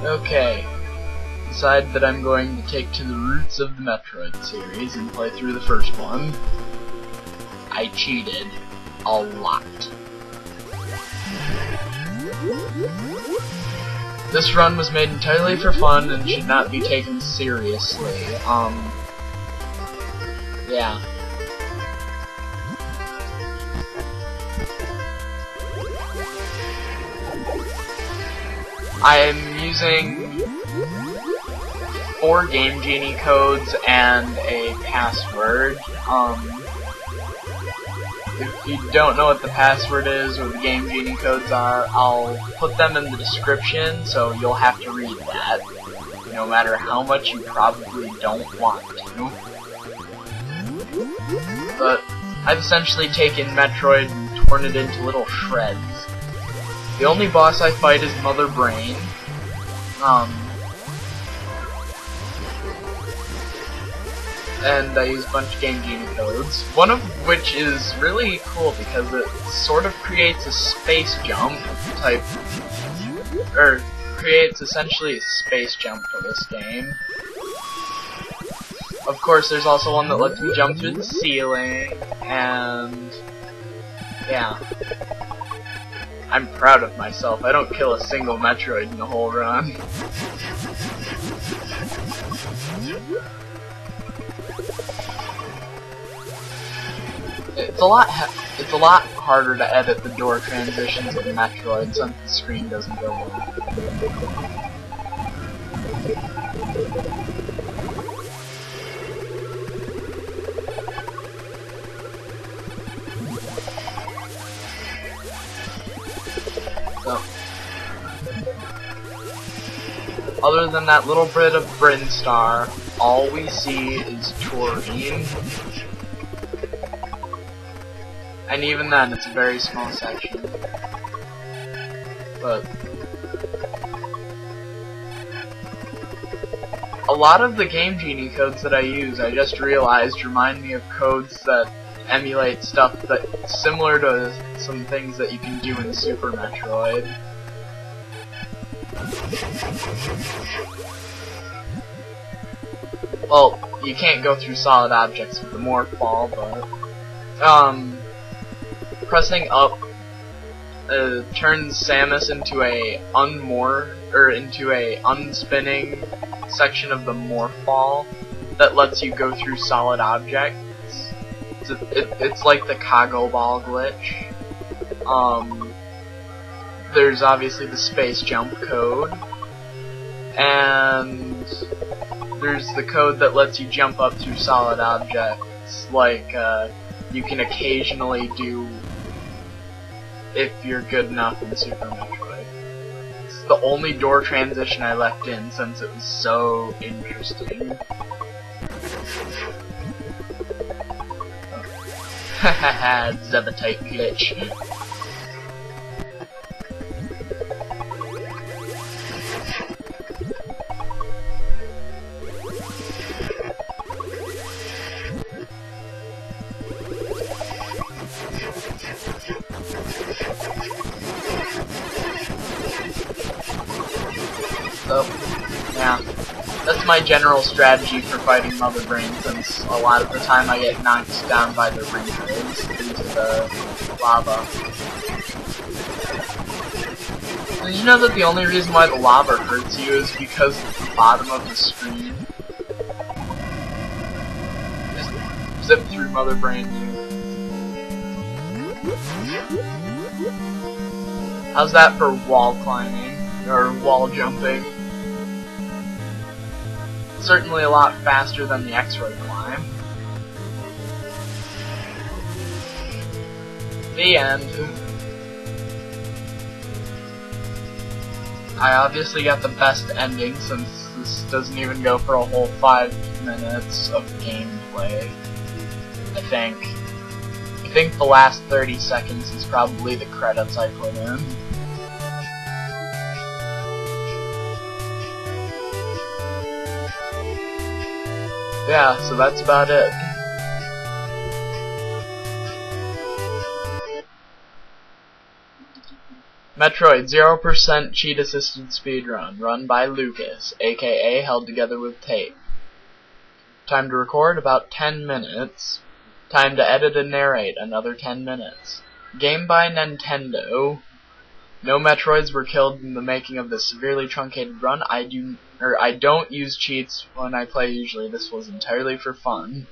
Okay. Decide that I'm going to take to the roots of the Metroid series and play through the first one. I cheated a lot. This run was made entirely for fun and should not be taken seriously. Yeah. I am using 4 Game Genie codes and a password. If you don't know what the password is or the Game Genie codes are, I'll put them in the description, so you'll have to read that, no matter how much you probably don't want to. But I've essentially taken Metroid and torn it into little shreds. The only boss I fight is Mother Brain. And I use a bunch of Game Genie codes, one of which is really cool because it sort of creates a space jump type, or creates essentially a space jump for this game. Of course, there's also one that lets me jump through the ceiling, and yeah. I'm proud of myself. I don't kill a single Metroid in the whole run. It's a lot harder to edit the door transitions in Metroid since the screen doesn't go well. So, other than that little bit of Brinstar, all we see is Taurine. And even then, it's a very small section. But a lot of the Game Genie codes that I use, I just realized, remind me of codes that emulate stuff that's similar to some things that you can do in Super Metroid. Well, you can't go through solid objects with the morph ball, but pressing up turns Samus into a unspinning section of the morph ball that lets you go through solid objects. It's like the kago ball glitch. There's obviously the space jump code, and there's the code that lets you jump up through solid objects, like you can occasionally do if you're good enough in Super Metroid. It's the only door transition I left in since it was so interesting. Hahaha, Zebatite glitch. So, yeah, that's my general strategy for fighting Mother Brain, since a lot of the time I get knocked down by the wrinkles into the lava. Did you know that the only reason why the lava hurts you is because of the bottom of the screen? Just zip through Mother Brain. How's that for wall climbing? Or wall jumping? Certainly a lot faster than the X-ray climb. The end. I obviously got the best ending since this doesn't even go for a whole 5 minutes of gameplay. I think the last 30 seconds is probably the credits I put in. Yeah, so that's about it. Metroid Metroid 0% cheat assisted speedrun, run by Lucas, a.k.a. heldtogetherwithtape. Time to record about 10 minutes. Time to edit and narrate another 10 minutes. Game by Nintendo. No Metroids were killed in the making of this severely truncated run. I don't use cheats when I play usually. This was entirely for fun.